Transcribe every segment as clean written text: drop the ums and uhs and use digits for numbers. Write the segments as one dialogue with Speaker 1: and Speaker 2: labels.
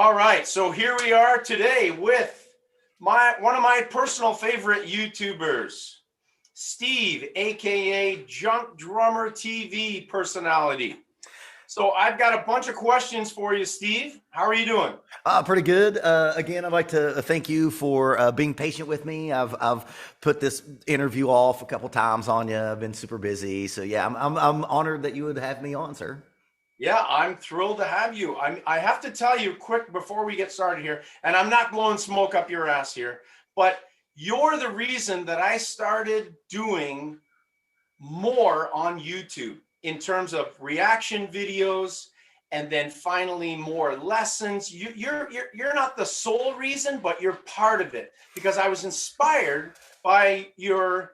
Speaker 1: All right, so here we are today with one of my personal favorite YouTubers, Steve, aka Junk Drummer TV personality. So I've got a bunch of questions for you, Steve. How are you doing?
Speaker 2: Pretty good. Again, I'd like to thank you for being patient with me. I've put this interview off a couple times on you. I've been super busy, so yeah, I'm honored that you would have me on, sir.
Speaker 1: Yeah, I'm thrilled to have you. I have to tell you quick before we get started here, and I'm not blowing smoke up your ass here, but you're the reason that I started doing more on YouTube in terms of reaction videos, and then finally more lessons. You're not the sole reason, but you're part of it, because I was inspired by your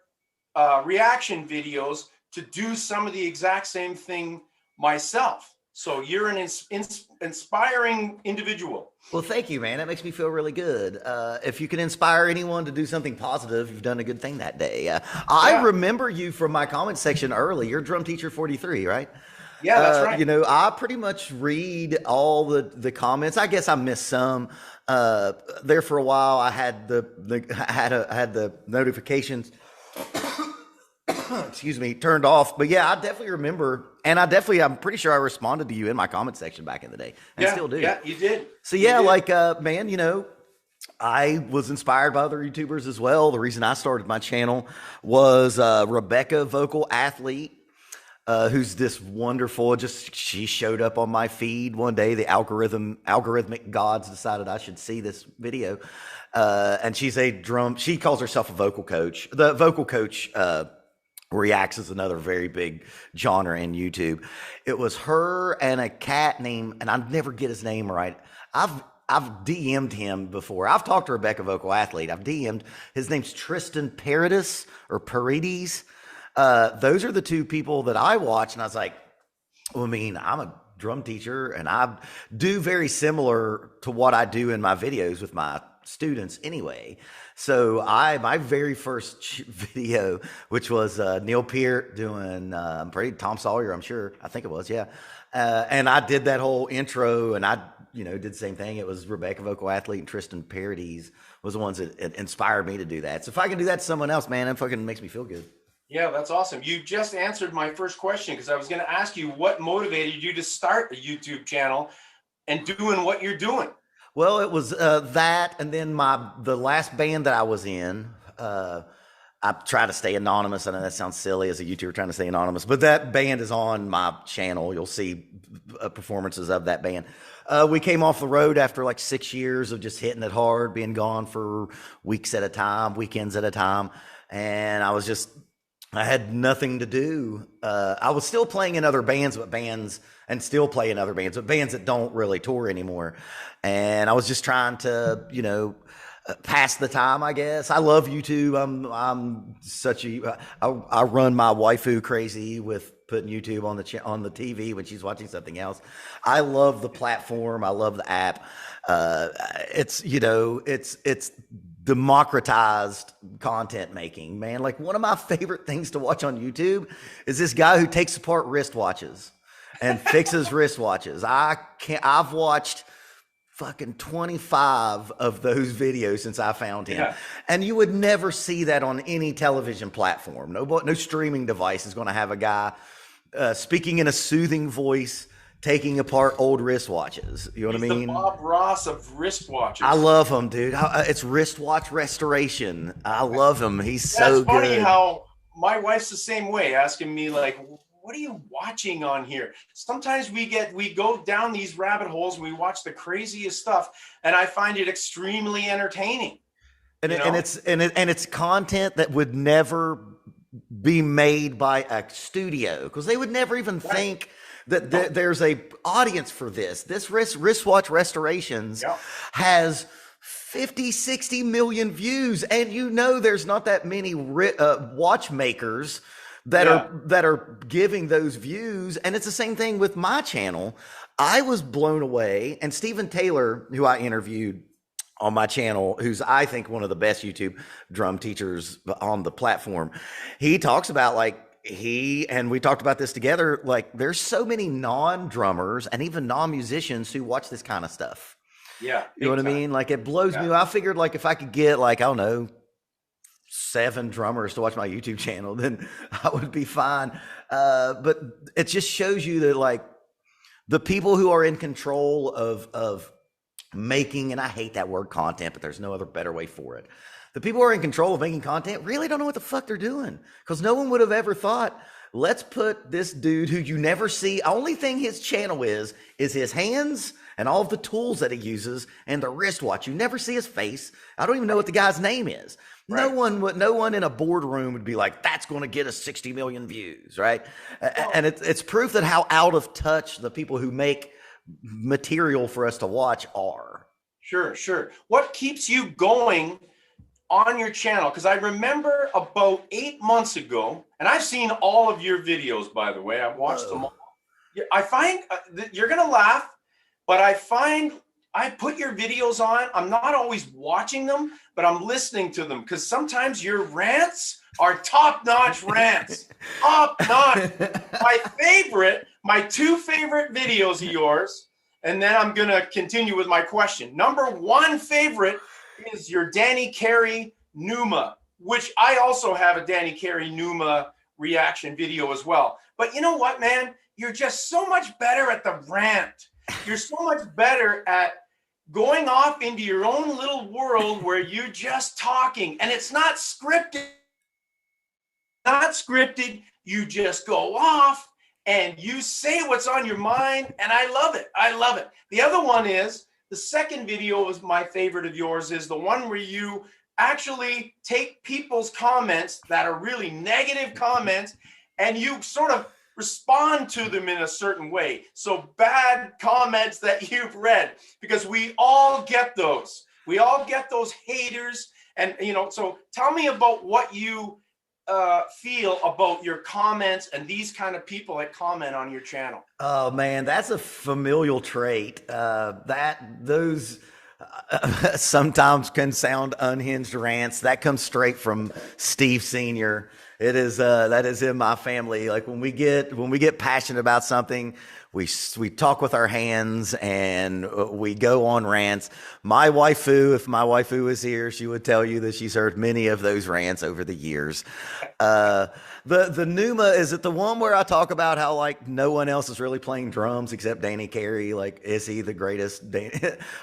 Speaker 1: reaction videos to do some of the exact same thing myself. So you're an inspiring individual.
Speaker 2: Well, thank you, man. That makes me feel really good. If you can inspire anyone to do something positive, you've done a good thing that day. I remember you from my comment section early. You're drum teacher 43, right?
Speaker 1: Yeah, that's right.
Speaker 2: You know, I pretty much read all the comments. I guess I missed some. There for a while, I had the notifications excuse me, turned off. But yeah, I definitely remember, and I'm pretty sure I responded to you in my comment section back in the day, and still do.
Speaker 1: Yeah, you did.
Speaker 2: So yeah, man, you know, I was inspired by other YouTubers as well. The reason I started my channel was Rebecca, vocal athlete, who's this wonderful. She showed up on my feed one day. The algorithmic gods decided I should see this video, and she's a drum. She calls herself a vocal coach. The vocal coach reacts is another very big genre in YouTube. It was her and a cat named, and I never get his name right. I've DM'd him before. I've talked to Rebecca, vocal athlete. I've DM'd. His name's Tristan Paradis or Paredes. Those are the two people that I watch, and I was like, well, I mean, I'm a drum teacher, and I do very similar to what I do in my videos with my students anyway. So my very first video, which was Neil Peart doing Tom Sawyer, I'm sure, I think it was, yeah. And I did that whole intro, and I did the same thing. It was Rebecca, vocal athlete, and Tristan Paradis was the ones that inspired me to do that. So if I can do that to someone else, man, that fucking makes me feel good.
Speaker 1: Yeah, that's awesome. You just answered my first question, because I was going to ask you what motivated you to start a YouTube channel and doing what you're doing.
Speaker 2: Well, it was that, and then the last band that I was in, I try to stay anonymous. I know that sounds silly as a YouTuber trying to stay anonymous, but that band is on my channel. You'll see performances of that band. We came off the road after like 6 years of just hitting it hard, being gone for weeks at a time, weekends at a time, and I had nothing to do. I was still playing in other bands, and still play in other bands, but bands that don't really tour anymore. And I was just trying to, pass the time, I guess. I love YouTube. I run my waifu crazy with putting YouTube on the TV when she's watching something else. I love the platform. I love the app. It's democratized content making, man. Like, one of my favorite things to watch on YouTube is this guy who takes apart wristwatches and fixes wristwatches. I've watched fucking 25 of those videos since I found him. Yeah. And you would never see that on any television platform. No streaming device is going to have a guy speaking in a soothing voice, taking apart old wristwatches. You know what I mean?
Speaker 1: The Bob Ross of wristwatches.
Speaker 2: I love him, dude. It's wristwatch restoration. I love him. He's so good.
Speaker 1: That's funny how my wife's the same way, asking me like, what are you watching on here? Sometimes we go down these rabbit holes and we watch the craziest stuff, and I find it extremely entertaining.
Speaker 2: And it's content that would never be made by a studio, because they would never even think that there's a audience for this. This wristwatch restorations has 50, 60 million views, and there's not that many watchmakers that are giving those views. And it's the same thing with my channel. I was blown away, and Stephen Taylor, who I interviewed on my channel, who's I think one of the best YouTube drum teachers on the platform, he talks about and we talked about this together, there's so many non-drummers and even non-musicians who watch this kind of stuff.
Speaker 1: Yeah.
Speaker 2: You know what I
Speaker 1: Big time.
Speaker 2: mean? Like it blows me.
Speaker 1: Yeah.
Speaker 2: I figured like if I could get like, I don't know, 7 drummers to watch my YouTube channel, then I would be fine. But it just shows you that like the people who are in control of making, and I hate that word content, but there's no other better way for it. The people who are in control of making content really don't know what the fuck they're doing, because no one would have ever thought, let's put this dude who you never see, only thing his channel is his hands and all of the tools that he uses and the wristwatch. You never see his face. I don't even know what the guy's name is. Right. No one in a boardroom would be like, that's going to get us 60 million views, right? And it's proof that how out of touch the people who make material for us to watch are.
Speaker 1: Sure. What keeps you going on your channel? Because I remember about 8 months ago, and I've seen all of your videos, by the way. I've watched them all. I find you're going to laugh, but I find I put your videos on. I'm not always watching them, but I'm listening to them, because sometimes your rants are top-notch rants. Top-notch. My 2 favorite videos of yours, and then I'm going to continue with my question. Number 1 favorite is your Danny Carey Numa, which I also have a Danny Carey Numa reaction video as well. But you know what, man? You're just so much better at the rant. You're so much better at going off into your own little world where you're just talking, and it's not scripted. You just go off and you say what's on your mind, and I love it. The other one is, the second video is my favorite of yours, is the one where you actually take people's comments that are really negative comments and you sort of respond to them in a certain way. So bad comments that you've read, because we all get those. We all get those haters. And, so tell me about what you feel about your comments and these kind of people that comment on your channel.
Speaker 2: Oh man, that's a familial trait. Those sometimes can sound unhinged rants. That comes straight from Steve Sr. It is that is in my family. Like when we get passionate about something, we talk with our hands and we go on rants. My waifu, if my waifu was here, she would tell you that she's heard many of those rants over the years. The Numa, is it the one where I talk about how like no one else is really playing drums except Danny Carey? Like, is he the greatest?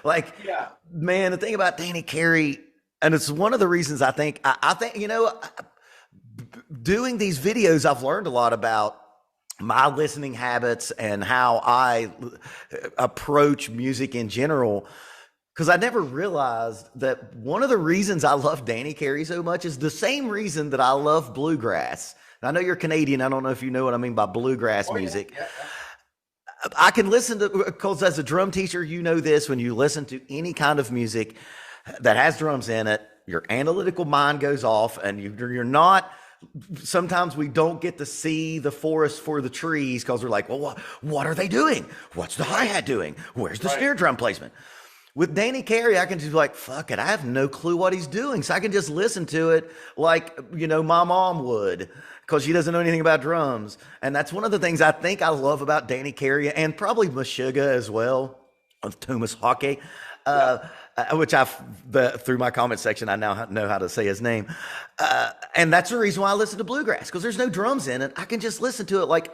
Speaker 2: Like, yeah, man, the thing about Danny Carey, and it's one of the reasons I think doing these videos, I've learned a lot about my listening habits and how I approach music in general, because I never realized that one of the reasons I love Danny Carey so much is the same reason that I love bluegrass. And I know you're Canadian. I don't know if you know what I mean by bluegrass music. Yeah. I can listen to, because as a drum teacher, you know this, when you listen to any kind of music that has drums in it, your analytical mind goes off and you're not. Sometimes we don't get to see the forest for the trees because we're like, well, what are they doing? What's the hi-hat doing? Where's the snare drum placement? With Danny Carey, I can just be like, fuck it, I have no clue what he's doing. So I can just listen to it like, my mom would, because she doesn't know anything about drums. And that's one of the things I think I love about Danny Carey, and probably Meshuggah as well, of Thomas Hockey. Which through my comment section, I now know how to say his name. And that's the reason why I listen to bluegrass, because there's no drums in it. I can just listen to it like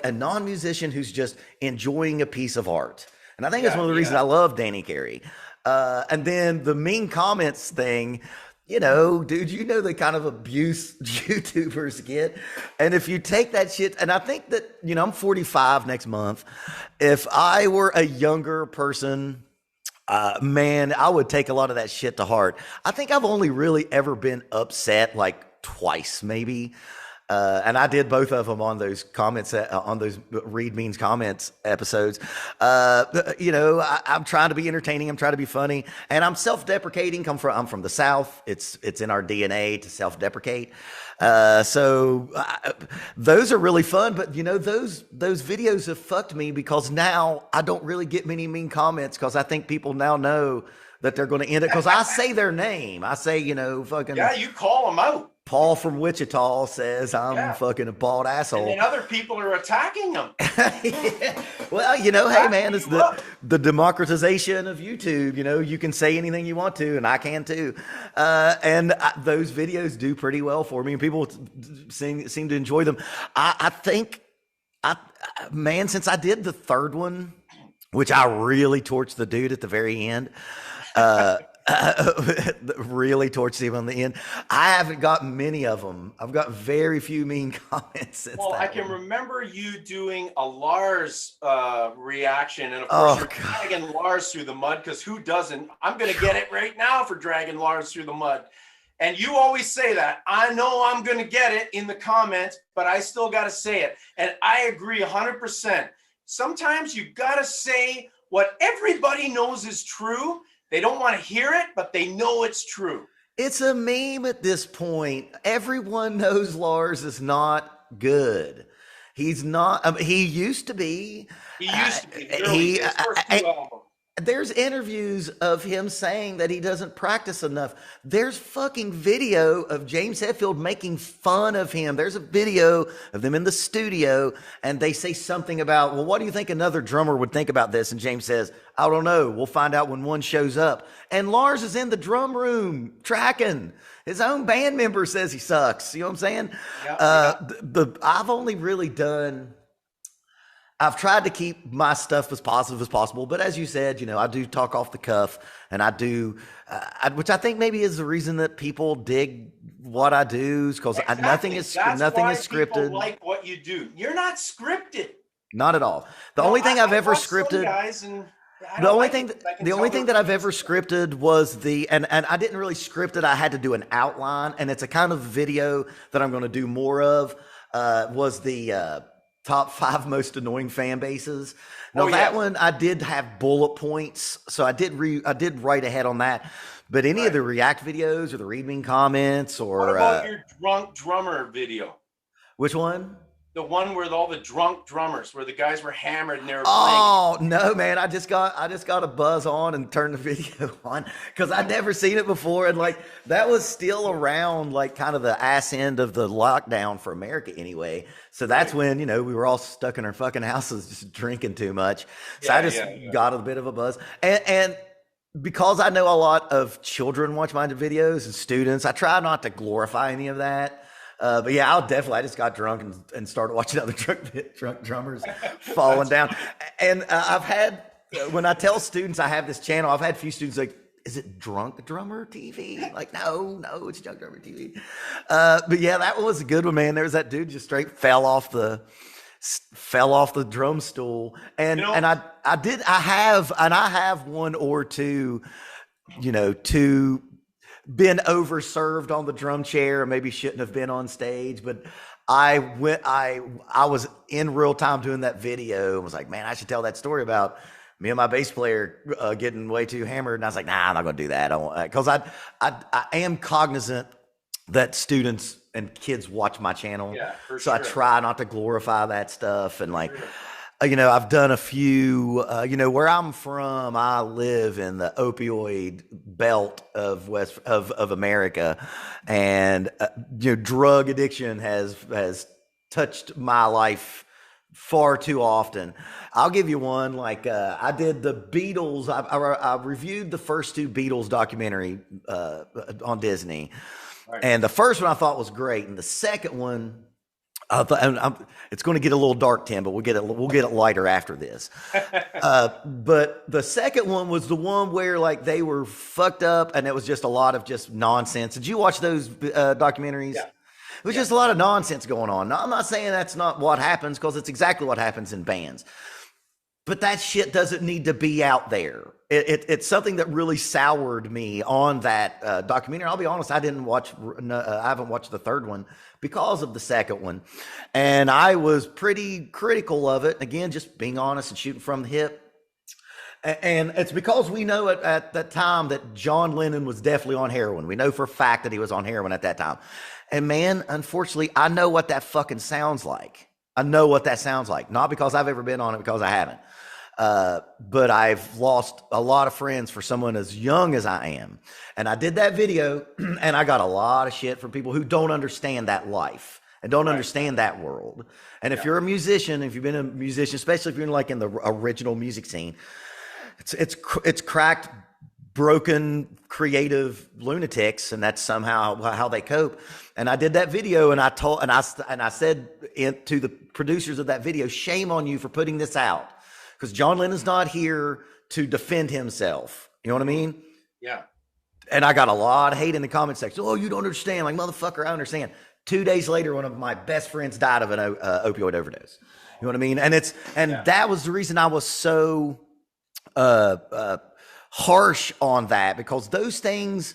Speaker 2: a non-musician who's just enjoying a piece of art. And I think that's one of the reasons I love Danny Carey. And then the mean comments thing, dude, the kind of abuse YouTubers get. And if you take that shit, and I think that, I'm 45 next month. If I were a younger person, man, I would take a lot of that shit to heart. I think I've only really ever been upset like twice, maybe. And I did both of them on those comments, on those Read Means Comments episodes. I'm trying to be entertaining. I'm trying to be funny, and I'm self-deprecating. I'm from the South. It's in our DNA to self-deprecate. So those are really fun, but those videos have fucked me, because now I don't really get many mean comments, because I think people now know that they're going to end it, because I say their name. I say, fucking.
Speaker 1: Yeah, you call them out.
Speaker 2: Paul from Wichita says I'm
Speaker 1: Yeah.
Speaker 2: fucking a bald
Speaker 1: And
Speaker 2: asshole.
Speaker 1: then other people are attacking him.
Speaker 2: Yeah. Well, hey man,
Speaker 1: Backing
Speaker 2: it's
Speaker 1: you up.
Speaker 2: the democratization of YouTube. You can say anything you want to, and I can too. Those videos do pretty well for me, and people seem to enjoy them. I think, man, since I did the third one, which I really torched the dude at the very end. Really torched him on the end. I haven't got many of them. I've got very few mean comments since
Speaker 1: Well,
Speaker 2: that
Speaker 1: I can
Speaker 2: one.
Speaker 1: remember you doing a Lars reaction, and of
Speaker 2: Oh
Speaker 1: course you're
Speaker 2: God.
Speaker 1: dragging Lars through the mud, because who doesn't? I'm going to get it right now for dragging Lars through the mud. And you always say that. I know I'm going to get it in the comments, but I still got to say it. And I agree 100%. Sometimes you got to say what everybody knows is true. They don't want to hear it, but they know it's true.
Speaker 2: It's a meme at this point. Everyone knows Lars is not good. He's not. He used to be.
Speaker 1: He used to be
Speaker 2: He.
Speaker 1: his first two albums.
Speaker 2: There's interviews of him saying that he doesn't practice enough. There's fucking video of James Hetfield making fun of him. There's a video of them in the studio, and they say something about, well, what do you think another drummer would think about this? And James says, I don't know. We'll find out when one shows up. And Lars is in the drum room tracking. His own band member says he sucks. You know what I'm saying?
Speaker 1: Yeah,
Speaker 2: I've only really done. I've tried to keep my stuff as positive as possible, but as you said, I do talk off the cuff, and I do, which I think maybe is the reason that people dig what I do, because
Speaker 1: exactly.
Speaker 2: nothing is scripted.
Speaker 1: People like what you do. You're not scripted.
Speaker 2: Not at all. The only thing I've ever scripted. The only thing that I've ever scripted was and I didn't really script it. I had to do an outline, and it's a kind of video that I'm going to do more of. Was the top 5 most annoying fan bases. Now that one I did have bullet points, so I did write ahead on that. But any of the React videos or the Read Me comments or
Speaker 1: what about your drunk drummer video?
Speaker 2: Which one?
Speaker 1: The one where all the drunk drummers, where the guys were hammered and they were
Speaker 2: playing. No, man! I just got a buzz on and turned the video on because I'd never seen it before, and like that was still around, like kind of the ass end of the lockdown for America, anyway. So that's when we were all stuck in our fucking houses, just drinking too much. So I just got a bit of a buzz, and because I know a lot of children watch my videos and students, I try not to glorify any of that. But yeah, I just got drunk and started watching other drunk drummers falling down. And I've had, when I tell students I have this channel, I've had a few students like, is it Drunk Drummer TV? Like, no, it's Drunk Drummer TV. But yeah, that was a good one, man. There was that dude just straight fell off the drum stool. And I have one or two, been overserved on the drum chair, or maybe shouldn't have been on stage, but I was in real time doing that video and was like, man, I should tell that story about me and my bass player getting way too hammered. And I was like, nah, I'm not going to do that. I won't, because I am cognizant that students and kids watch my channel. Yeah, for sure. I try not to glorify that stuff. And like, I've done a few, where I'm from, I live in the opioid belt of of America. And, drug addiction has touched my life far too often. I'll give you one. Like, I did the Beatles. I reviewed the first 2 Beatles documentary, on Disney. Right. And the first one I thought was great. And the second one, it's going to get a little dark, Tim, but we'll get it lighter after this. But the second one was the one where like they were fucked up, and it was just a lot of just nonsense. Did you watch those documentaries? Yeah. It was just a lot of nonsense going on. Now, I'm not saying that's not what happens, because it's exactly what happens in bands. But that shit doesn't need to be out there. It's something that really soured me on that documentary. I'll be honest, I haven't watched the third one because of the second one. And I was pretty critical of it. Again, just being honest and shooting from the hip. And it's because we know at that time that John Lennon was definitely on heroin. We know for a fact that he was on heroin at that time. And man, unfortunately, I know what that fucking sounds like. I know what that sounds like. Not because I've ever been on it, because I haven't. But I've lost a lot of friends for someone as young as I am. And I did that video and I got a lot of shit from people who don't understand that life and don't understand that world. And if you're a musician, if you've been a musician, especially if you're like in the original music scene, it's cracked, broken, creative lunatics, and that's somehow how they cope. And I did that video, and I said to the producers of that video, shame on you for putting this out, because John Lennon's not here to defend himself. You know what I mean?
Speaker 1: Yeah.
Speaker 2: And I got a lot of hate in the comment section. Oh, you don't understand. Like, motherfucker, I understand. 2 days later, one of my best friends died of an opioid overdose. You know what I mean? And that was the reason I was so harsh on that, because those things,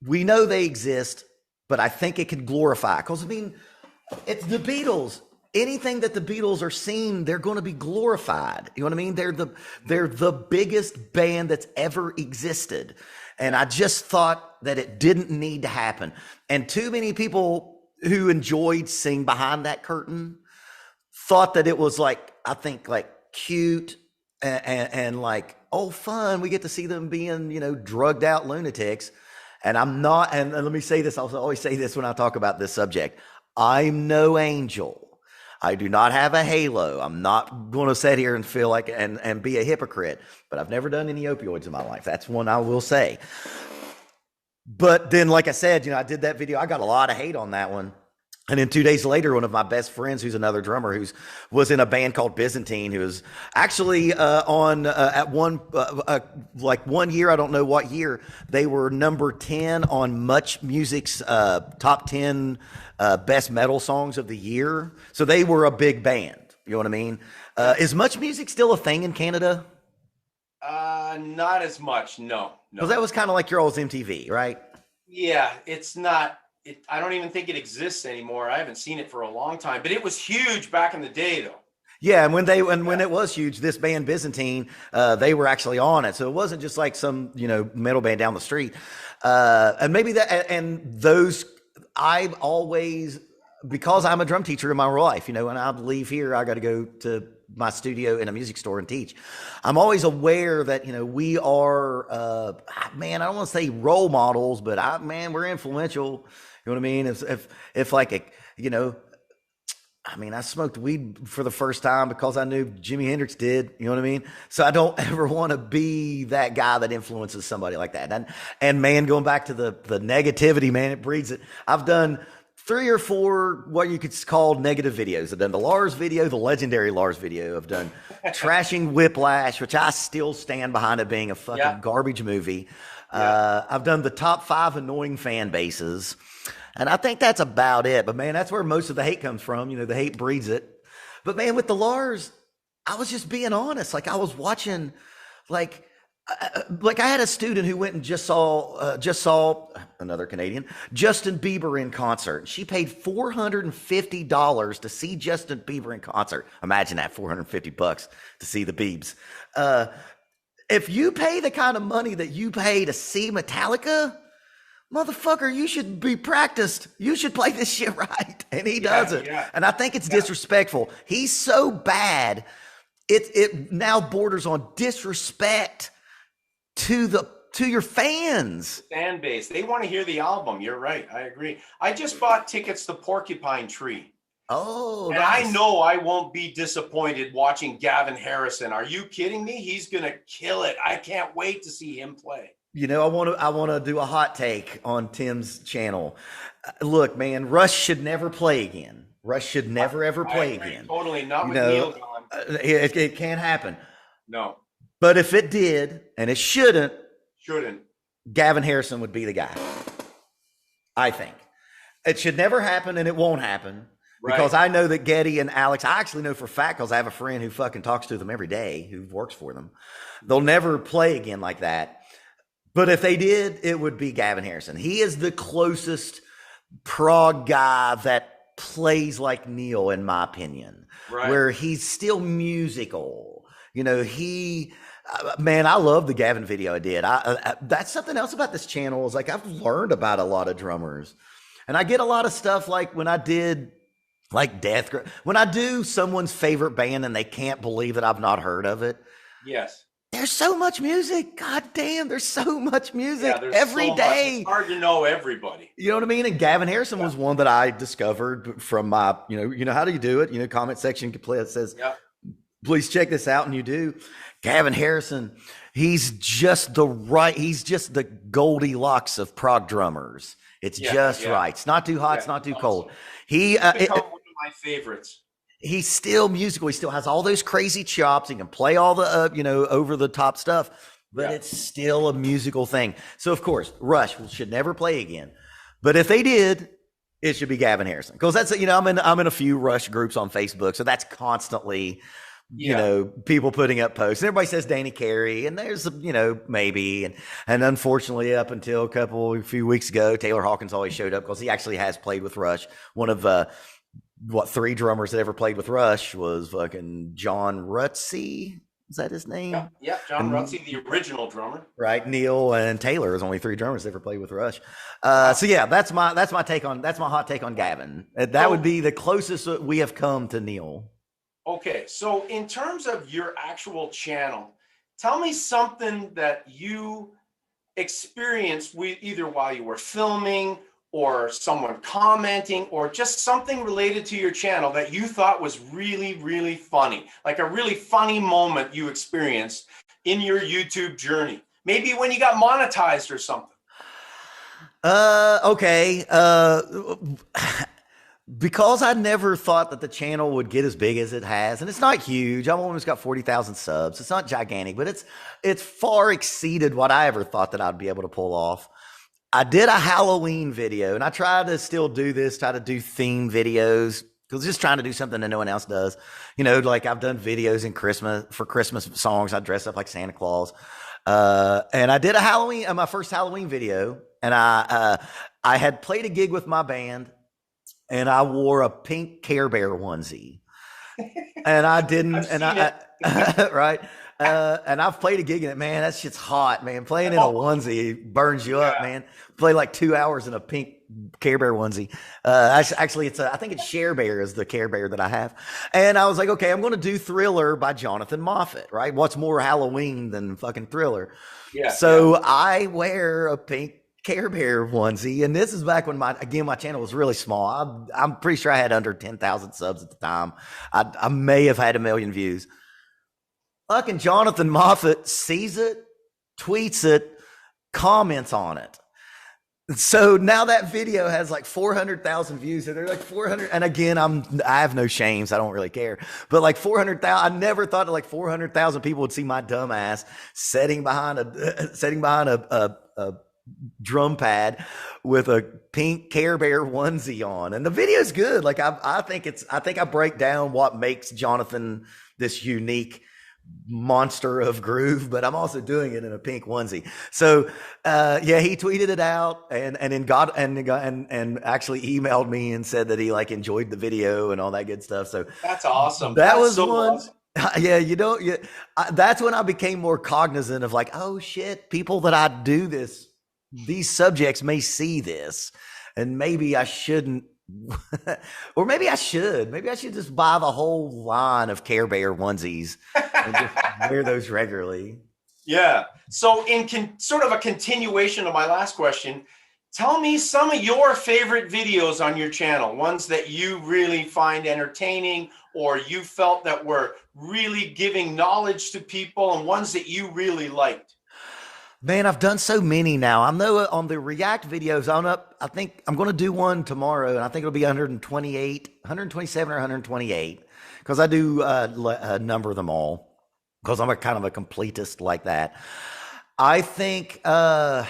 Speaker 2: we know they exist, but I think it could glorify. Because I mean, it's the Beatles. Anything that the Beatles are seen, they're going to be glorified. You know what I mean? They're the biggest band that's ever existed. And I just thought that it didn't need to happen. And too many people who enjoyed seeing behind that curtain thought that it was like, I think like cute and like, oh, fun. We get to see them being, drugged out lunatics. And I'm not, and let me say this, I'll always say this when I talk about this subject. I'm no angel. I do not have a halo. I'm not going to sit here and feel like and be a hypocrite, but I've never done any opioids in my life. That's one I will say. But then, like I said, I did that video. I got a lot of hate on that one. And then 2 days later, one of my best friends, who's another drummer, was in a band called Byzantine, who was actually at one year, I don't know what year, they were number 10 on Much Music's top 10 best metal songs of the year. So they were a big band. You know what I mean? Is Much Music still a thing in Canada?
Speaker 1: Not as much. No.
Speaker 2: Because that was kind of like your old MTV, right?
Speaker 1: Yeah, it's not. I don't even think it exists anymore. I haven't seen it for a long time, but it was huge back in the day, though.
Speaker 2: Yeah, and when it was huge, this band Byzantine, they were actually on it, so it wasn't just like some metal band down the street. And maybe that, and those, I've always, because I'm a drum teacher in my real life, when I leave here, I got to go to my studio in a music store and teach. I'm always aware that, we are, man, I don't want to say role models, but we're influential. You know what I mean? If like, I smoked weed for the first time because I knew Jimi Hendrix did. You know what I mean? So I don't ever want to be that guy that influences somebody like that. And man, going back to the negativity, man, it breeds it. I've done 3 or 4 what you could call negative videos. I've done the Lars video, the legendary Lars video. I've done Trashing Whiplash, which I still stand behind it being a fucking garbage movie. I've done the top 5 annoying fan bases. And I think that's about it. But man, that's where most of the hate comes from. The hate breeds it. But man, with the Lars, I was just being honest. Like I was watching, like I had a student who went and just saw another Canadian, Justin Bieber in concert. She paid $450 to see Justin Bieber in concert. Imagine that, $450 to see the Biebs. If you pay the kind of money that you pay to see Metallica, motherfucker, you should be practiced. You should play this shit right. And he doesn't. Yeah. And I think it's disrespectful. He's so bad. It now borders on disrespect to your fans.
Speaker 1: Fan base. They want to hear the album. You're right. I agree. I just bought tickets to Porcupine Tree.
Speaker 2: Oh,
Speaker 1: and nice. I know I won't be disappointed watching Gavin Harrison. Are you kidding me? He's going to kill it. I can't wait to see him play.
Speaker 2: I want to do a hot take on Tim's channel. Look, man, Rush should never play again. Rush should never ever play again.
Speaker 1: Totally, not with Neil gone.
Speaker 2: It can't happen.
Speaker 1: No.
Speaker 2: But if it did, and it shouldn't, Gavin Harrison would be the guy. I think it should never happen, and it won't happen because I know that Getty and Alex. I actually know for a fact because I have a friend who fucking talks to them every day, who works for them. They'll never play again like that. But if they did, it would be Gavin Harrison. He is the closest prog guy that plays like Neil, in my opinion, where he's still musical. Man, I love the Gavin video I did. That's something else about this channel is like I've learned about a lot of drummers, and I get a lot of stuff like when I did like when I do someone's favorite band and they can't believe that I've not heard of it.
Speaker 1: Yes.
Speaker 2: There's so much music. God damn, there's so much music
Speaker 1: Yeah, there's
Speaker 2: every
Speaker 1: so much.
Speaker 2: day.
Speaker 1: It's hard to know everybody.
Speaker 2: You know what I mean? And Gavin Harrison was one that I discovered from my, how do you do it? Comment section that says,
Speaker 1: Yeah.
Speaker 2: please check this out. And you do. Gavin Harrison, he's just the Goldilocks of prog drummers. It's just right. It's not too hot. It's not too cold. He
Speaker 1: become one of my favorites.
Speaker 2: He's still musical. He still has all those crazy chops. He can play all the, over the top stuff, but it's still a musical thing. So of course, Rush should never play again. But if they did, it should be Gavin Harrison. Because that's, I'm in a few Rush groups on Facebook. So that's constantly, people putting up posts. And everybody says Danny Carey, and there's, maybe. And unfortunately, up until a few weeks ago, Taylor Hawkins always showed up because he actually has played with Rush. One of, 3 drummers that ever played with Rush was fucking John Rutsey. Is that his name?
Speaker 1: Yeah, John Rutsey, the original drummer.
Speaker 2: Right. Neil and Taylor is only 3 drummers that ever played with Rush. So yeah, that's my hot take on Gavin. That would be the closest we have come to Neil.
Speaker 1: Okay. So in terms of your actual channel, tell me something that you experienced either while you were filming or someone commenting, or just something related to your channel that you thought was really, really funny, like a really funny moment you experienced in your YouTube journey. Maybe when you got monetized or something.
Speaker 2: Okay. Because I never thought that the channel would get as big as it has, and it's not huge. I've almost got 40,000 subs. It's not gigantic, but it's far exceeded what I ever thought that I'd be able to pull off. I did a Halloween video, and I try to still do this, try to do theme videos, because just trying to do something that no one else does. Like I've done videos for Christmas songs. I dress up like Santa Claus. And I did my first Halloween video, and I had played a gig with my band, and I wore a pink Care Bear onesie. And I didn't, right. And I've played a gig in it, man. That shit's hot, man. Playing in a onesie burns you up, man. Play like 2 hours in a pink Care Bear onesie. Actually, I think it's Share Bear is the Care Bear that I have. And I was like, okay, I'm going to do Thriller by Jonathan Moffat, right? What's more Halloween than fucking Thriller? Yeah. So I wear a pink Care Bear onesie, and this is back when my channel was really small. I'm pretty sure I had under 10,000 subs at the time. I may have had 1 million views. Fucking Jonathan Moffat sees it, tweets it, comments on it. So now that video has like 400,000 views, and they're like 400. And again, I have no shames. I don't really care. But like 400,000, I never thought that like 400,000 people would see my dumb ass sitting behind a drum pad with a pink Care Bear onesie on. And the video's good. Like I think I break down what makes Jonathan this unique monster of groove, but I'm also doing it in a pink onesie. So he tweeted it out and actually emailed me and said that he like enjoyed the video and all that good stuff. So
Speaker 1: that's awesome.
Speaker 2: That's one. Awesome. Yeah, that's when I became more cognizant of like, oh shit, people that I do these subjects may see this, and maybe I shouldn't. Or maybe I should just buy the whole line of Care Bear onesies and just wear those regularly.
Speaker 1: Yeah. So in sort of a continuation of my last question, tell me some of your favorite videos on your channel, ones that you really find entertaining or you felt that were really giving knowledge to people, and ones that you really liked.
Speaker 2: Man, I've done so many now. I know on the React videos, I think I'm going to do one tomorrow, and I think it'll be 127 or 128, because I do number them all, because I'm a kind of a completist like that. I think I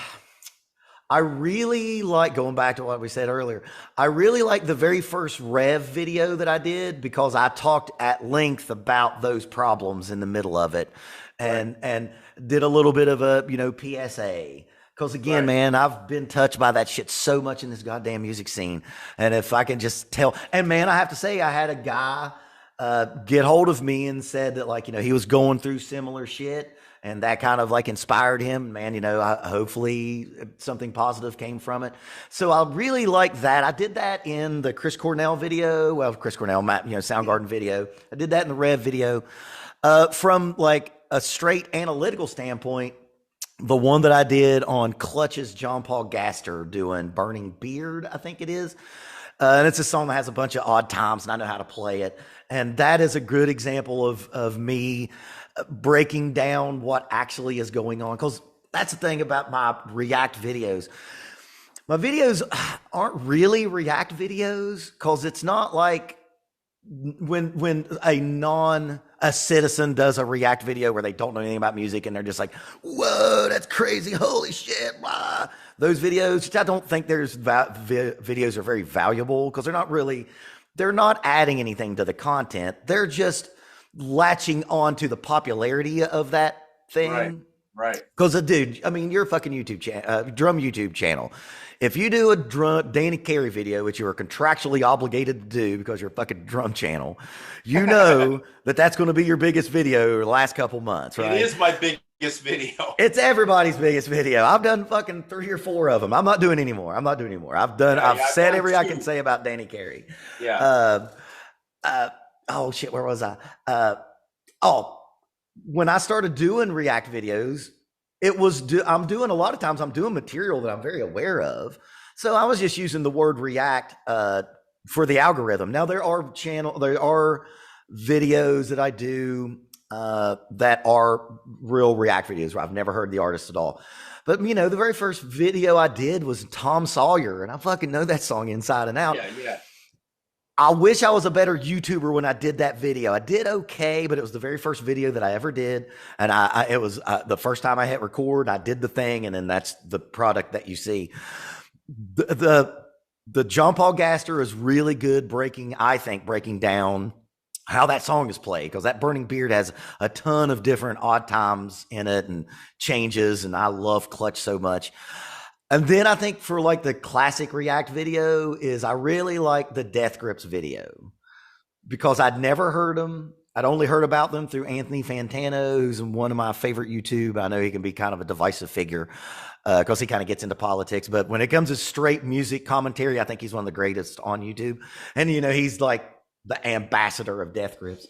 Speaker 2: really like, going back to what we said earlier, I really like the very first Rev video that I did, because I talked at length about those problems in the middle of it. And did a little bit of a, PSA. Because again, man, I've been touched by that shit so much in this goddamn music scene. And if I can just tell, and man, I have to say, I had a guy get hold of me and said that, like, he was going through similar shit, and that kind of like inspired him. Man, hopefully something positive came from it. So I really like that. I did that in the Chris Cornell video. Well, Chris Cornell, Soundgarden video. I did that in the Rev video. From like a straight analytical standpoint, the one that I did on Clutch's John Paul Gaster doing Burning Beard, I think it is. And it's a song that has a bunch of odd times, and I know how to play it. And that is a good example of me breaking down what actually is going on. Because that's the thing about my React videos. My videos aren't really React videos, because it's not like when a citizen does a React video where they don't know anything about music and they're just like, whoa, that's crazy, holy shit, blah. Those videos, which I don't think videos are very valuable, because they're not adding anything to the content. They're just latching on to the popularity of that thing.
Speaker 1: Right.
Speaker 2: Because, dude, I mean, you're a fucking drum YouTube channel. If you do a Danny Carey video, which you are contractually obligated to do because you're a fucking drum channel, you know that's going to be your biggest video the last couple months, right?
Speaker 1: It is my biggest video.
Speaker 2: It's everybody's biggest video. I've done fucking 3 or 4 of them. I'm not doing any more. I've said everything I can say about Danny Carey.
Speaker 1: Yeah.
Speaker 2: Oh shit, where was I? When I started doing React videos, I'm doing material that I'm very aware of. So I was just using the word React for the algorithm. Now there are videos that I do that are real React videos where I've never heard the artist at all. But the very first video I did was Tom Sawyer, and I fucking know that song inside and out.
Speaker 1: Yeah.
Speaker 2: I wish I was a better YouTuber when I did that video. I did okay, but it was the very first video that I ever did. And it was the first time I hit record, I did the thing, and then that's the product that you see. The John Paul Gaster is really good breaking down how that song is played, because that Burning Beard has a ton of different odd times in it and changes, and I love Clutch so much. And then I think for like the classic React video is I really like the Death Grips video, because I'd never heard them. I'd only heard about them through Anthony Fantano, who's one of my favorite YouTube. I know he can be kind of a divisive figure because he kind of gets into politics. But when it comes to straight music commentary, I think he's one of the greatest on YouTube. And, he's like the ambassador of Death Grips.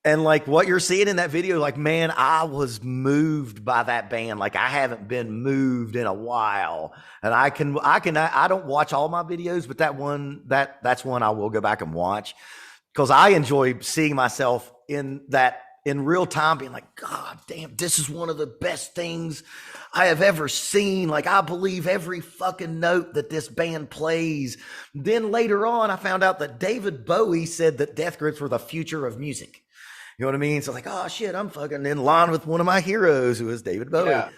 Speaker 2: And like what you're seeing in that video, like, man, I was moved by that band. Like I haven't been moved in a while. And I don't watch all my videos, but that's one I will go back and watch, because I enjoy seeing myself in real time, being like, God damn, this is one of the best things I have ever seen. Like, I believe every fucking note that this band plays. Then later on, I found out that David Bowie said that Death Grips were the future of music. You know what I mean? So like, oh shit, I'm fucking in line with one of my heroes, who is David Bowie. Yeah.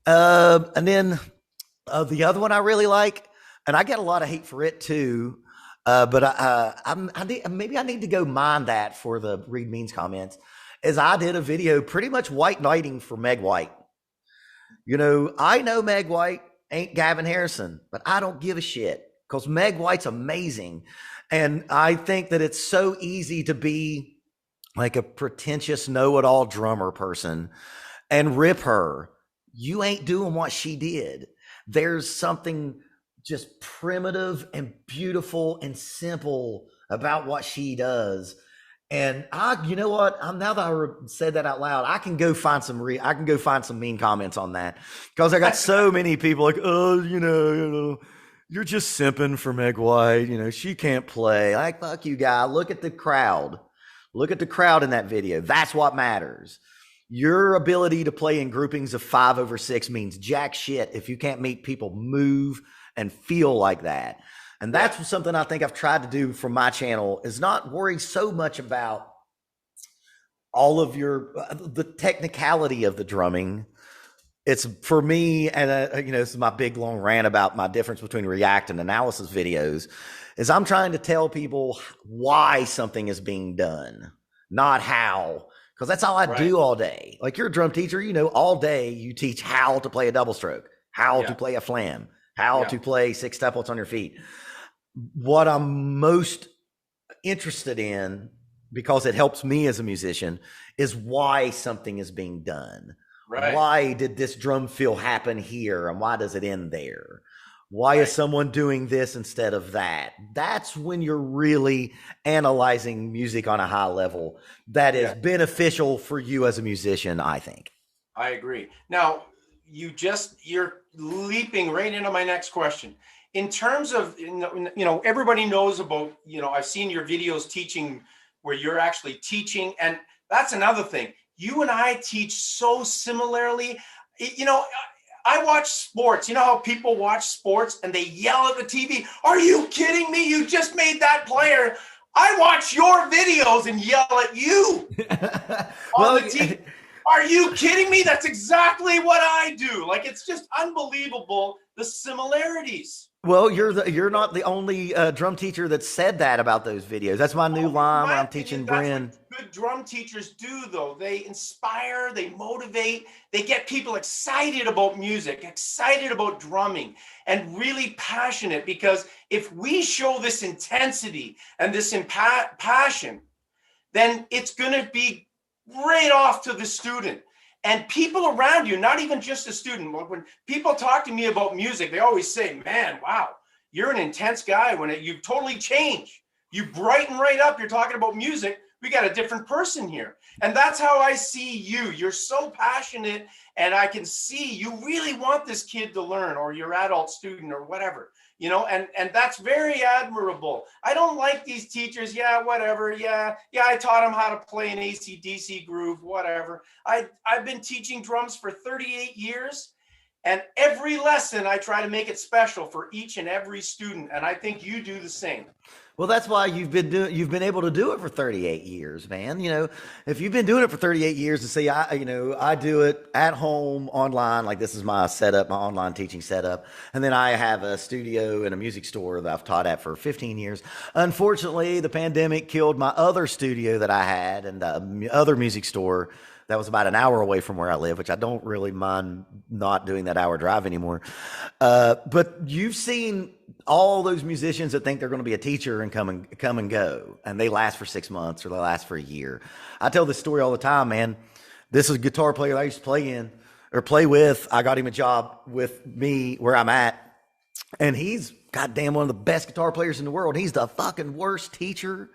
Speaker 2: And then the other one I really like, and I get a lot of hate for it too, but maybe I need to go mine that for the Read Means comments, is I did a video pretty much white knighting for Meg White. I know Meg White ain't Gavin Harrison, but I don't give a shit, because Meg White's amazing. And I think that it's so easy to be like a pretentious know-it-all drummer person and rip her. You ain't doing what she did. There's something just primitive and beautiful and simple about what she does. And you know what? Now that I said that out loud, I can go find some mean comments on that, because I got so many people like, oh, you're just simping for Meg White. She can't play. Like, fuck you, guy. Look at the crowd. Look at the crowd in that video. That's what matters. Your ability to play in groupings of 5/6 means jack shit if you can't make people move and feel like that. And that's something I think I've tried to do for my channel, is not worry so much about all of the technicality of the drumming. It's for me, and this is my big long rant about my difference between React and analysis videos, is I'm trying to tell people why something is being done, not how, because that's all I do all day. Like, you're a drum teacher, all day you teach how to play a double stroke, how to play a flam, how to play 6 tuplets on your feet. What I'm most interested in, because it helps me as a musician, is why something is being done. Right. Why did this drum fill happen here, and why does it end there? Why is
Speaker 1: Right.
Speaker 2: someone doing this instead of that? That's when you're really analyzing music on a high level that is
Speaker 1: Yeah,
Speaker 2: beneficial for you as a musician, I think.
Speaker 1: I agree. Now, you're leaping right into my next question. In terms of, everybody knows about, I've seen your videos teaching where you're actually teaching. And that's another thing. You and I teach so similarly. You know, I watch sports. You know how people watch sports and they yell at the TV? Are you kidding me? You just made that player. I watch your videos and yell at you on
Speaker 2: Well,
Speaker 1: the TV. Are you kidding me? That's exactly what I do. Like, it's just unbelievable, the similarities.
Speaker 2: well, you're not the only drum teacher that said that about those videos. That's my new
Speaker 1: In
Speaker 2: line when
Speaker 1: my
Speaker 2: I'm
Speaker 1: opinion,
Speaker 2: teaching
Speaker 1: that's
Speaker 2: Bryn.
Speaker 1: what good drum teachers do, though. They inspire, they motivate, they get people excited about music, excited about drumming, and really passionate. Because if we show this intensity and this passion, then it's going to be right off to the student. And people around you, not even just a student, when people talk to me about music, they always say, man, wow, you're an intense guy. You totally change. You brighten right up. You're talking about music. We got a different person here. And that's how I see you. You're so passionate, and I can see you really want this kid to learn, or your adult student, or whatever. And that's very admirable. I don't like these teachers. Yeah, whatever. Yeah, I taught them how to play an AC/DC groove, whatever. I've been teaching drums for 38 years, and every lesson I try to make it special for each and every student, and I think you do the same.
Speaker 2: Well, that's why you've been able to do it for 38 years, man. If you've been doing it for 38 years and say, I do it at home online, like this is my setup, my online teaching setup. And then I have a studio and a music store that I've taught at for 15 years. Unfortunately, the pandemic killed my other studio that I had and the other music store that was about an hour away from where I live, which I don't really mind not doing that hour drive anymore. But you've seen all those musicians that think they're going to be a teacher and come and go, and they last for 6 months or they last for a year. I tell this story all the time, man. This is a guitar player that I used to play with. I got him a job with me where I'm at, and he's goddamn one of the best guitar players in the world. He's the fucking worst teacher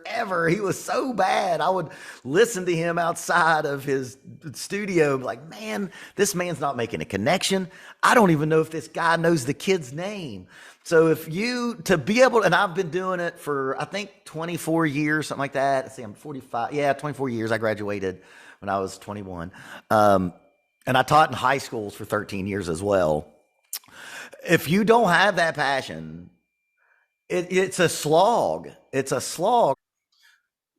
Speaker 2: ever. He was so bad. I would listen to him outside of his studio, like, man, this man's not making a connection. I don't even know if this guy knows the kid's name. So to be able, and I've been doing it for, I think 24 years, something like that. Let's see, I'm 45. Yeah, 24 years. I graduated when I was 21. And I taught in high schools for 13 years as well. If you don't have that passion, it's a slog. It's a slog.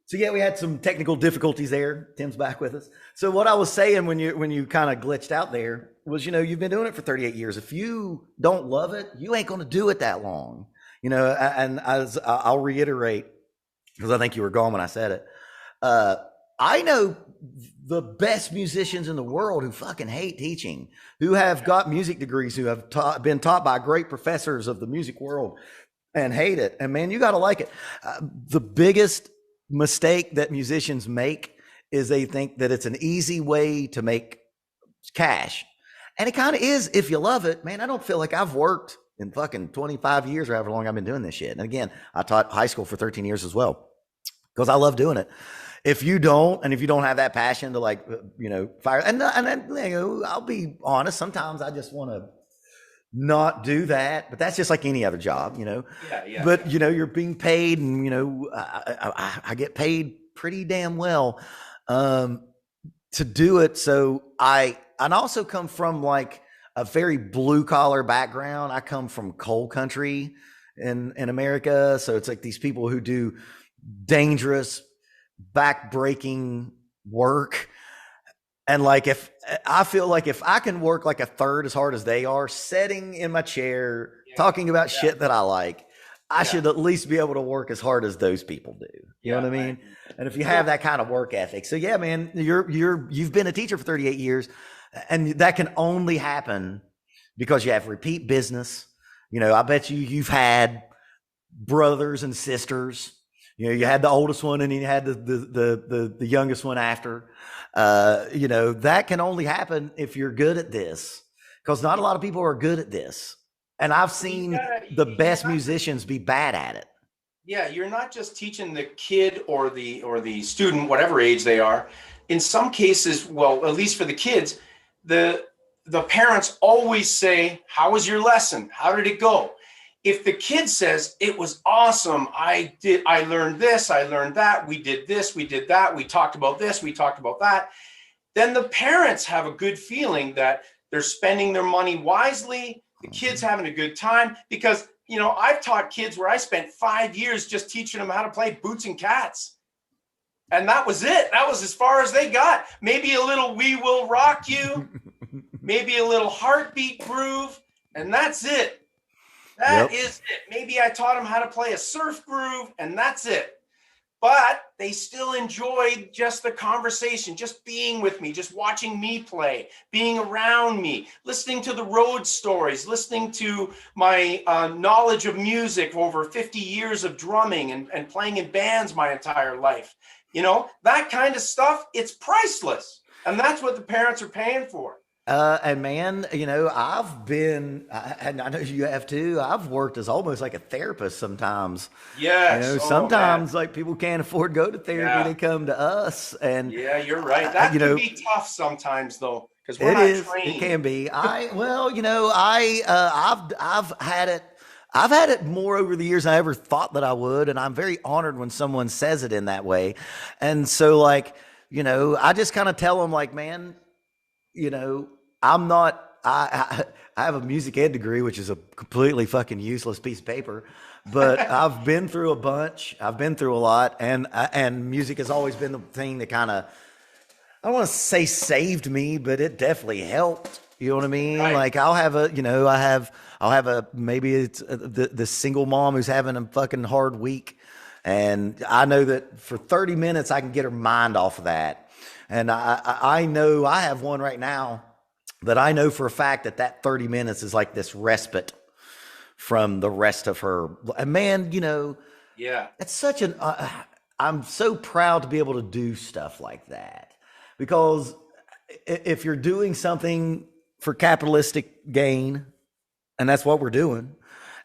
Speaker 2: So yeah, we had some technical difficulties there. Tim's back with us. So what I was saying when you kind of glitched out there was, you've been doing it for 38 years. If you don't love it, you ain't going to do it that long. And as I'll reiterate, because I think you were gone when I said it. I know the best musicians in the world who fucking hate teaching, who have got music degrees, who have been taught by great professors of the music world and hate it. And man, you got to like it. The biggest mistake that musicians make is they think that it's an easy way to make cash. And it kind of is if you love it. Man, I don't feel like I've worked in fucking 25 years or however long I've been doing this shit. And again, I taught high school for 13 years as well because I love doing it. If you don't have that passion to fire, and I'll be honest, sometimes I just want to not do that, but that's just like any other job,
Speaker 1: Yeah.
Speaker 2: But you're being paid, and I get paid pretty damn well to do it. So I also come from like a very blue collar background. I come from coal country in America, so it's like these people who do dangerous, back-breaking work. And like, if I feel like if I can work like a third as hard as they are, sitting in my chair, talking about shit that I like, I should at least be able to work as hard as those people do. You know what I mean? And if you have that kind of work ethic, so yeah, man, you've been a teacher for 38 years, and that can only happen because you have repeat business. I bet you've had brothers and sisters. You had the oldest one, and you had the youngest one after. That can only happen if you're good at this. because not a lot of people are good at this. And I've seen the best musicians be bad at it.
Speaker 1: Yeah, you're not just teaching the kid or the student, whatever age they are. In some cases, well, at least for the kids, the parents always say, "How was your lesson? How did it go?" If the kid says, "It was awesome. I learned this, I learned that, we did this, we did that, we talked about this, we talked about that," then the parents have a good feeling that they're spending their money wisely. The kid's having a good time, because I've taught kids where I spent 5 years just teaching them how to play Boots and Cats. And that was it. That was as far as they got. Maybe a little "We Will Rock You," maybe a little Heartbeat Groove, and that's it. That is it. Maybe I taught them how to play a surf groove, and that's it. But they still enjoyed just the conversation, just being with me, just watching me play, being around me, listening to the road stories, listening to my knowledge of music over 50 years of drumming and playing in bands my entire life. That kind of stuff, it's priceless. And that's what the parents are paying for.
Speaker 2: And man, I've been, and I know you have too, I've worked as almost like a therapist sometimes.
Speaker 1: Yes.
Speaker 2: Sometimes like people can't afford to go to therapy. They come to us. And
Speaker 1: yeah, you're right. That can be tough sometimes though, because we're not trained.
Speaker 2: It can be. I've had it. I've had it more over the years than I ever thought that I would. And I'm very honored when someone says it in that way. And so I just kind of tell them like, man, I'm not, I have a music ed degree, which is a completely fucking useless piece of paper, but I've been through a bunch. I've been through a lot, and music has always been the thing that kind of, I don't want to say saved me, but it definitely helped. You know what I mean?
Speaker 1: Right.
Speaker 2: Like I'll have maybe it's the single mom who's having a fucking hard week. And I know that for 30 minutes, I can get her mind off of that. And I know I have one right now that I know for a fact that 30 minutes is like this respite from the rest of her. And man,
Speaker 1: yeah,
Speaker 2: it's such an, I'm so proud to be able to do stuff like that, because if you're doing something for capitalistic gain, and that's what we're doing,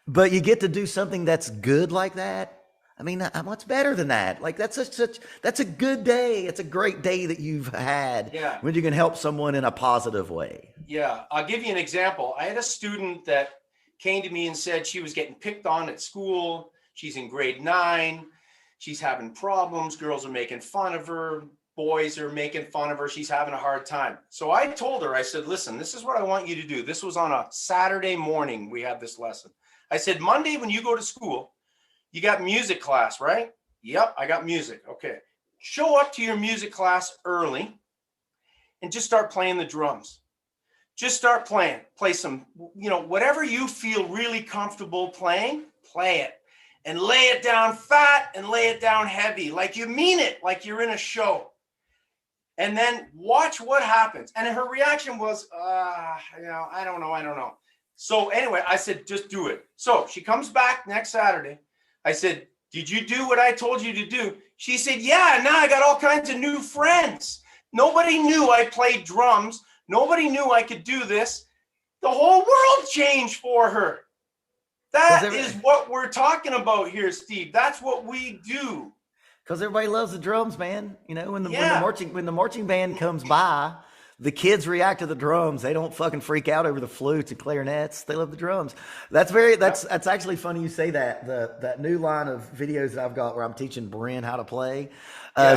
Speaker 2: but you get to do something that's good like that. I mean, what's better than that? Like that's a good day. It's a great day that you've had when you can help someone in a positive way.
Speaker 1: Yeah. I'll give you an example. I had a student that came to me and said she was getting picked on at school. She's in grade 9. She's having problems. Girls are making fun of her. Boys are making fun of her. She's having a hard time. So I told her, I said, "Listen, this is what I want you to do." This was on a Saturday morning. We had this lesson. I said, "Monday, when you go to school, you got music class, right?" "Yep, I got music." "Okay. Show up to your music class early and just start playing the drums. Just start playing. Play some, whatever you feel really comfortable playing, play it. And lay it down fat and lay it down heavy, like you mean it, like you're in a show. And then watch what happens." And her reaction was, I don't know. So anyway, I said, "Just do it." So she comes back next Saturday. I said, "Did you do what I told you to do?" She said, "Yeah, now I got all kinds of new friends. Nobody knew I played drums. Nobody knew I could do this." The whole world changed for her. That is what we're talking about here, Steve. That's what we do.
Speaker 2: Because everybody loves the drums, man. When the marching band comes by, the kids react to the drums. They don't fucking freak out over the flutes and clarinets. They love the drums. That's actually funny you say that. That new line of videos that I've got where I'm teaching Bryn how to play.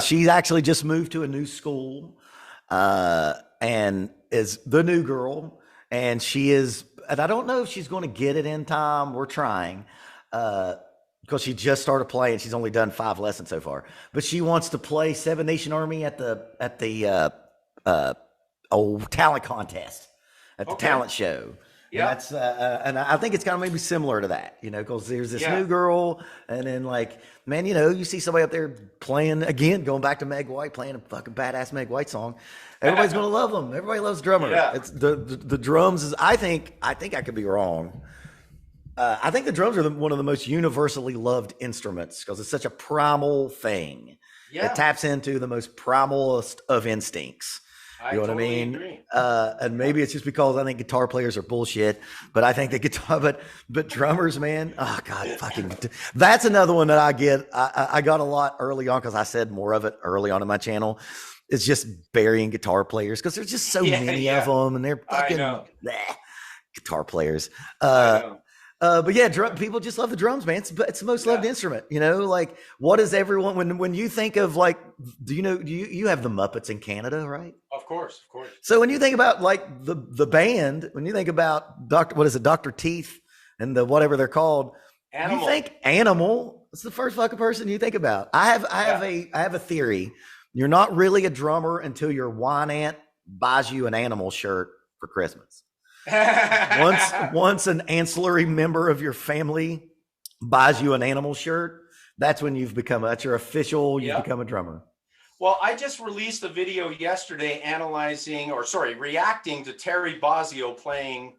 Speaker 2: She's actually just moved to a new school, and is the new girl. And she is, and I don't know if she's going to get it in time. We're trying. Because she just started playing. She's only done 5 lessons so far, but she wants to play Seven Nation Army at the talent contest, at the talent show. Yeah, that's and I think it's kind of maybe similar to that, because there's this new girl, and then like, man, you see somebody up there playing again, going back to Meg White, playing a fucking badass Meg White song. Everybody's gonna love them. Everybody loves drummer. Yeah. It's the drums is. I think I could be wrong. I think the drums are one of the most universally loved instruments because it's such a primal thing. Yeah. It taps into the most primalist of instincts.
Speaker 1: I
Speaker 2: You know what I
Speaker 1: totally
Speaker 2: mean?
Speaker 1: agree.
Speaker 2: And maybe it's just because I think guitar players are bullshit, but I think the guitar, but drummers, man, oh God, fucking, that's another one that I get. I got a lot early on because I said more of it early on in my channel. It's just burying guitar players because there's just so
Speaker 1: Yeah,
Speaker 2: many of
Speaker 1: yeah.
Speaker 2: them, and they're
Speaker 1: I
Speaker 2: fucking
Speaker 1: know.
Speaker 2: guitar players.
Speaker 1: I know.
Speaker 2: But yeah, people just love the drums, man. It's the most loved
Speaker 1: Yeah.
Speaker 2: instrument. You know, like what is everyone when you think of like, do you have the Muppets in Canada, right?
Speaker 1: Of course, of course.
Speaker 2: So when you think about like the band, when you think about Dr. Teeth and the whatever they're called,
Speaker 1: Animal.
Speaker 2: you think Animal. It's the first fucking person you think about. I have a theory. You're not really a drummer until your wine aunt buys you an Animal shirt for Christmas. Once an ancillary member of your family buys you an Animal shirt, that's when that's your official, you've become a drummer.
Speaker 1: Well, I just released a video yesterday reacting to Terry Bozzio playing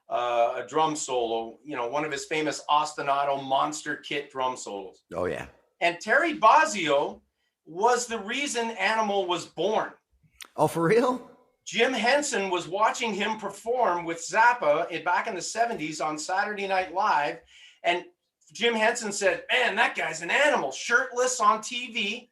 Speaker 1: a drum solo, one of his famous ostinato monster kit drum solos.
Speaker 2: Oh, yeah.
Speaker 1: And Terry Bozzio was the reason Animal was born.
Speaker 2: Oh, for real?
Speaker 1: Jim Henson was watching him perform with Zappa back in the 70s on Saturday Night Live. And Jim Henson said, man, that guy's an animal, shirtless on TV,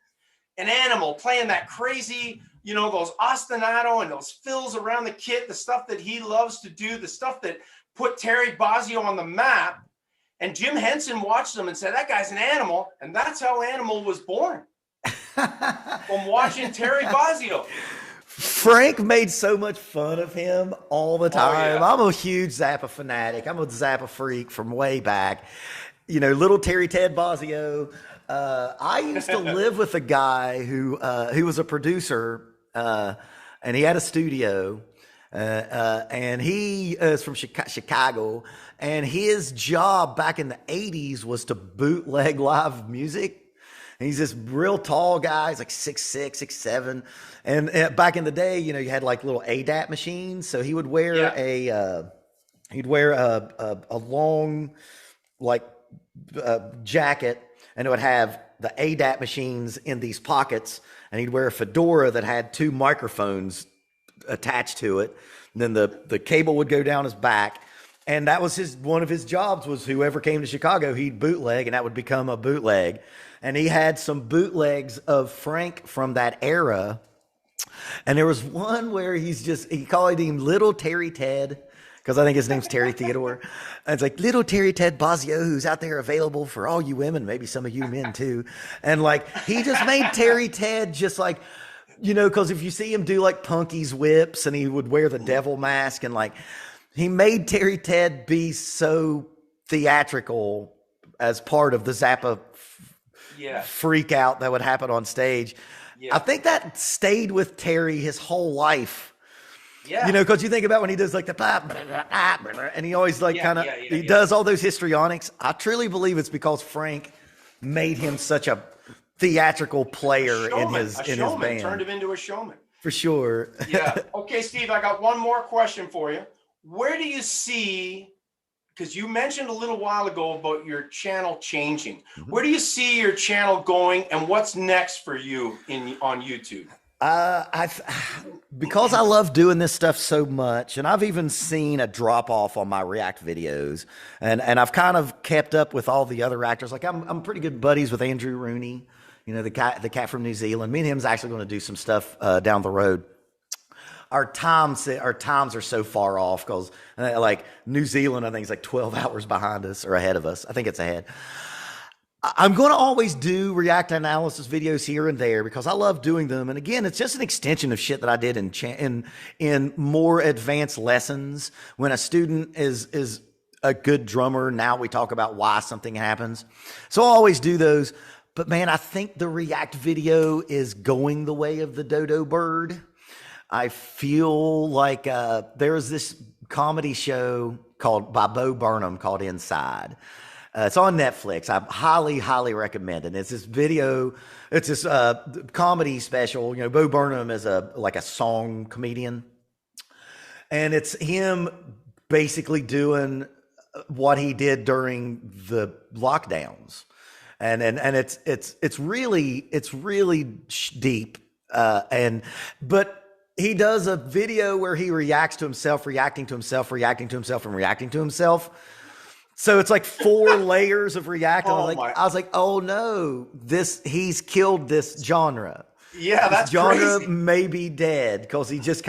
Speaker 1: an animal playing that crazy, those ostinato and those fills around the kit, the stuff that he loves to do, the stuff that put Terry Bozzio on the map. And Jim Henson watched him and said, that guy's an animal. And that's how Animal was born. From watching Terry Bozzio.
Speaker 2: Frank made so much fun of him all the time.
Speaker 1: Oh, yeah.
Speaker 2: I'm a huge Zappa fanatic. I'm a Zappa freak from way back. Little Terry Ted Bozzio. I used to live with a guy who was a producer, and he had a studio, and he is from Chicago, and his job back in the 80s was to bootleg live music. And he's this real tall guy. He's like 6'6", 6'7". And back in the day, you had like little ADAT machines. So he would wear a long jacket, and it would have the ADAT machines in these pockets. And he'd wear a fedora that had 2 microphones attached to it. And then the cable would go down his back. And that was one of his jobs was whoever came to Chicago, he'd bootleg, and that would become a bootleg. And he had some bootlegs of Frank from that era. And there was one where he called him Little Terry Ted, because I think his name's Terry Theodore. And it's like Little Terry Ted Bozzio, who's out there available for all you women, maybe some of you men too. And like, he just made Terry Ted just like, because if you see him do like Punky's whips, and he would wear the devil mask, and like, he made Terry Ted be so theatrical as part of the Zappa freak out that would happen on stage. Yeah. I think that stayed with Terry his whole life. Yeah. Because you think about when he does like the pop, and he always like does all those histrionics. I truly believe it's because Frank made him such a theatrical player in his band.
Speaker 1: Turned him into a showman.
Speaker 2: For sure.
Speaker 1: Yeah. Okay, Steve, I got one more question for you. Where do you see, because you mentioned a little while ago about your channel changing. Mm-hmm. Where do you see your channel going, and what's next for you on YouTube?
Speaker 2: Because I love doing this stuff so much, and I've even seen a drop off on my React videos, and I've kind of kept up with all the other actors. Like I'm pretty good buddies with Andrew Rooney, the cat from New Zealand. Me and him's actually going to do some stuff down the road. Our times are so far off because like New Zealand, I think is like 12 hours behind us or ahead of us. I think it's ahead. I'm going to always do react analysis videos here and there because I love doing them. And again, it's just an extension of shit that I did in more advanced lessons. When a student is a good drummer, now we talk about why something happens. So I always do those. But man, I think the react video is going the way of the dodo bird. I feel like there's this comedy show by Bo Burnham called Inside. It's on Netflix. I highly, highly recommend it. It's this comedy special. Bo Burnham is a song comedian, and it's him basically doing what he did during the lockdowns, and it's really deep, but he does a video where he reacts to himself, reacting to himself, reacting to himself, and reacting to himself. So it's like 4 layers of reacting. I was like, oh no, he's killed this genre.
Speaker 1: Yeah, that's
Speaker 2: this genre
Speaker 1: crazy.
Speaker 2: may be dead because he just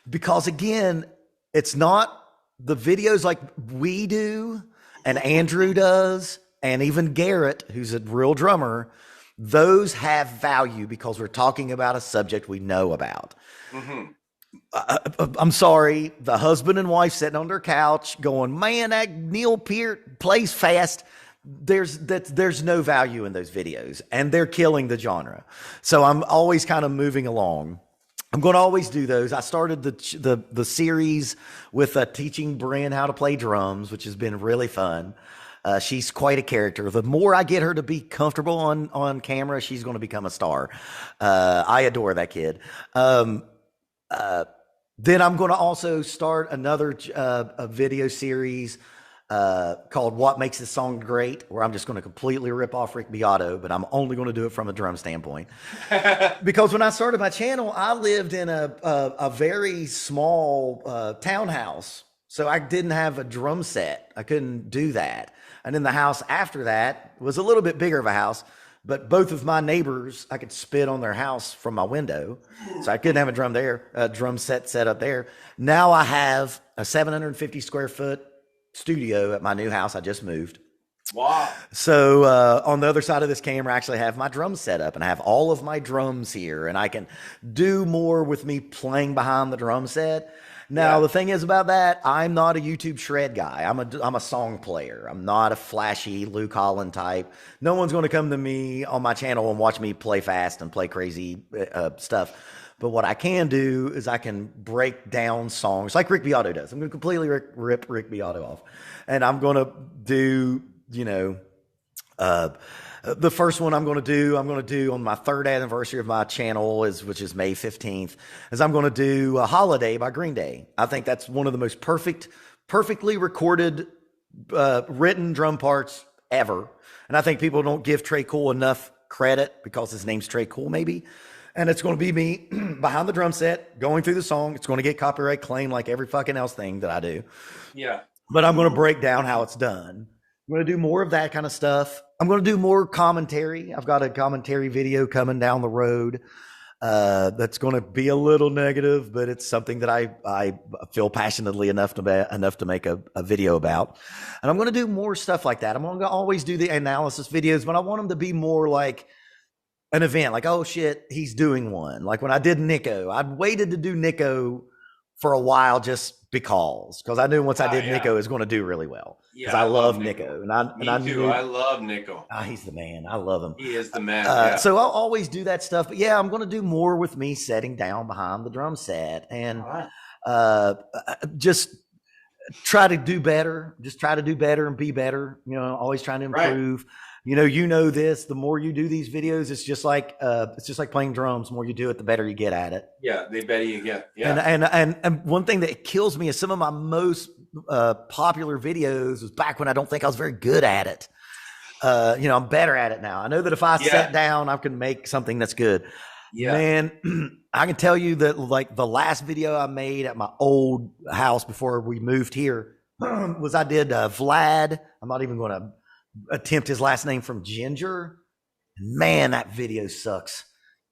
Speaker 2: because again, it's not the videos like we do and Andrew does, and even Garrett, who's a real drummer. Those have value because we're talking about a subject we know about. I'm sorry, the husband and wife sitting on their couch going, man, that Neil Peart plays fast. There's no value in those videos, and they're killing the genre. So I'm always kind of moving along. I'm going to always do those. I started the series with teaching Bryn how to play drums, which has been really fun. She's quite a character. The more I get her to be comfortable on camera, she's going to become a star. I adore that kid. Then I'm going to also start another a video series called What Makes This Song Great, where I'm just going to completely rip off Rick Beato, but I'm only going to do it from a drum standpoint. Because when I started my channel, I lived in a very small townhouse. So I didn't have a drum set. I couldn't do that. And then the house after that was a little bit bigger of a house, but both of my neighbors, I could spit on their house from my window. So I couldn't have a drum set up there. Now I have a 750 square foot studio at my new house. I just moved.
Speaker 1: Wow.
Speaker 2: So on the other side of this camera, I actually have my drum set up, and I have all of my drums here, and I can do more with me playing behind the drum set. Now, the thing is about that, I'm not a YouTube shred guy. I'm a song player. I'm not a flashy Luke Holland type. No one's going to come to me on my channel and watch me play fast and play crazy stuff. But what I can do is I can break down songs like Rick Beato does. I'm going to completely rip Rick Beato off. And I'm going to do, the first one I'm going to do on my 3rd anniversary of my channel, which is May 15th, is I'm going to do a Holiday by Green Day. I think that's one of the most perfectly recorded, written drum parts ever. And I think people don't give Trey Cool enough credit because his name's Trey Cool, maybe. And it's going to be me behind the drum set, going through the song. It's going to get copyright claim like every fucking else thing that I do.
Speaker 1: Yeah.
Speaker 2: But I'm going to break down how it's done. I'm going to do more of that kind of stuff. I'm going to do more commentary. I've got a commentary video coming down the road that's going to be a little negative, but it's something that I feel passionately enough to make a video about. And I'm going to do more stuff like that. I'm going to always do the analysis videos, but I want them to be more like an event, like, oh shit, he's doing one. Like when I did Nico, I'd waited to do Nico for a while just because I knew once I did Nico, it was going to do really well. Because I love Nico.
Speaker 1: Me too. I love Nico.
Speaker 2: He's the man. I love him.
Speaker 1: He is the man.
Speaker 2: So I'll always do that stuff. But yeah, I'm going to do more with me setting down behind the drum set and just try to do better. Just try to do better and be better. Always trying to improve. Right. This, the more you do these videos, it's just like playing drums. The more you do it, the better you get at it.
Speaker 1: Yeah, the better you get. Yeah.
Speaker 2: And one thing that kills me is some of my most popular videos was back when I don't think I was very good at it. I'm better at it now. I know that if I sat down, I can make something that's good. Yeah. Man, I can tell you that like the last video I made at my old house before we moved here was I did Vlad. I'm not even going to attempt his last name from Ginger. Man, that video sucks.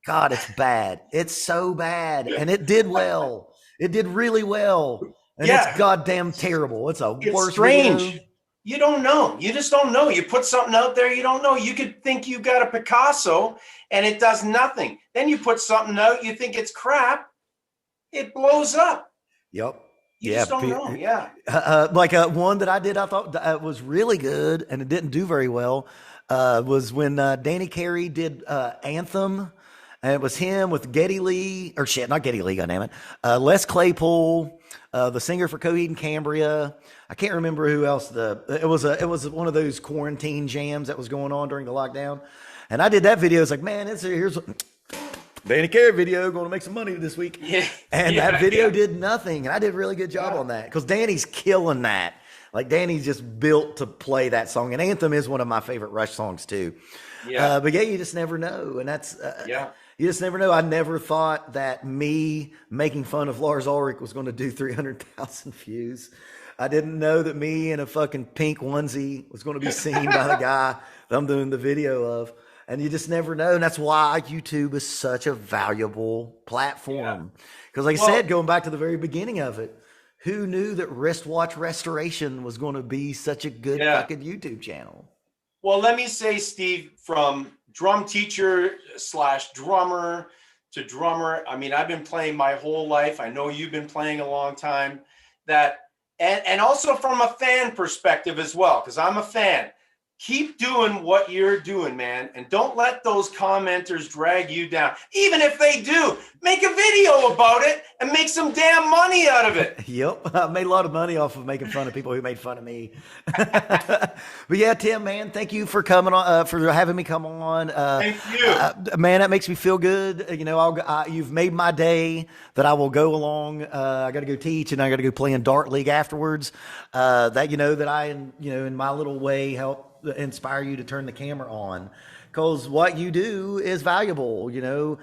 Speaker 2: God, it's bad. It's so bad. And it did well. It did really well. And it's goddamn terrible. It's worse
Speaker 1: strange.
Speaker 2: Video.
Speaker 1: You don't know. You just don't know. You put something out there, you don't know. You could think you got a Picasso and it does nothing. Then you put something out, you think it's crap. It blows up.
Speaker 2: Yep.
Speaker 1: You just don't know. Yeah.
Speaker 2: Like one that I did, I thought was really good and it didn't do very well, was when Danny Carey did Anthem. And it was him with Geddy Lee, or shit, not Geddy Lee, goddammit. Les Claypool, the singer for Coheed and Cambria. I can't remember who else. It was one of those quarantine jams that was going on during the lockdown. And I did that video. It's like, man, here's Danny Carey video, going to make some money this week. Yeah. And that video did nothing. And I did a really good job on that because Danny's killing that. Like Danny's just built to play that song. And Anthem is one of my favorite Rush songs too. Yeah. But yeah, you just never know. And that's, You just never know. I never thought that me making fun of Lars Ulrich was going to do 300,000 views. I didn't know that me in a fucking pink onesie was going to be seen by the guy that I'm doing the video of. And you just never know. And that's why YouTube is such a valuable platform. Because like I said, going back to the very beginning of it, who knew that wristwatch restoration was going to be such a good fucking YouTube channel?
Speaker 1: Well, let me say, Steve, from drum teacher / drummer to drummer, I mean, I've been playing my whole life. I know you've been playing a long time. And also from a fan perspective as well, because I'm a fan. Keep doing what you're doing, man. And don't let those commenters drag you down. Even if they do, make a video about it and make some damn money out of it.
Speaker 2: Yep. I made a lot of money off of making fun of people who made fun of me. But yeah, Tim, man, thank you for coming on, for having me come on.
Speaker 1: Thank you.
Speaker 2: Man, that makes me feel good. You know, you've made my day that I will go along. I got to go teach and I got to go play in Dart League afterwards. That, you know, that I, you know, in my little way help inspire you to turn the camera on, because what you do is valuable. You know,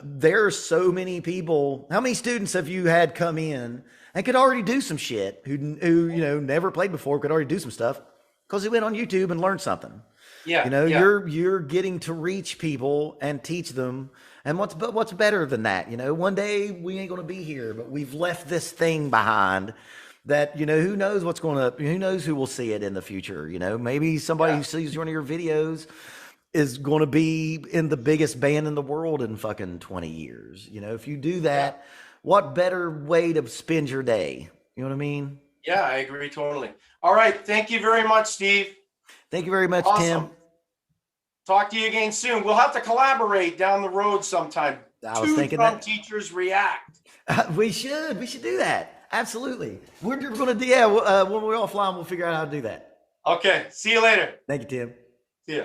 Speaker 2: there's so many people. How many students have you had come in and could already do some shit who you know never played before, could already do some stuff because they went on YouTube and learned something.
Speaker 1: Yeah,
Speaker 2: you know, you're getting to reach people and teach them. And what's better than that? You know, one day we ain't going to be here, but we've left this thing behind. That, you know, who knows who knows who will see it in the future. You know, maybe somebody who sees one of your videos is going to be in the biggest band in the world in fucking 20 years. You know, if you do that, what better way to spend your day? You know what I mean?
Speaker 1: Yeah, I agree totally. All right. Thank you very much, Steve.
Speaker 2: Thank you very much,
Speaker 1: Awesome.
Speaker 2: Tim.
Speaker 1: Talk to you again soon. We'll have to collaborate down the road sometime.
Speaker 2: I was thinking
Speaker 1: drum
Speaker 2: that
Speaker 1: teachers react.
Speaker 2: we should do that. Absolutely. We're going to do, when we're offline, we'll figure out how to do that.
Speaker 1: Okay. See you later.
Speaker 2: Thank you, Tim.
Speaker 1: See ya.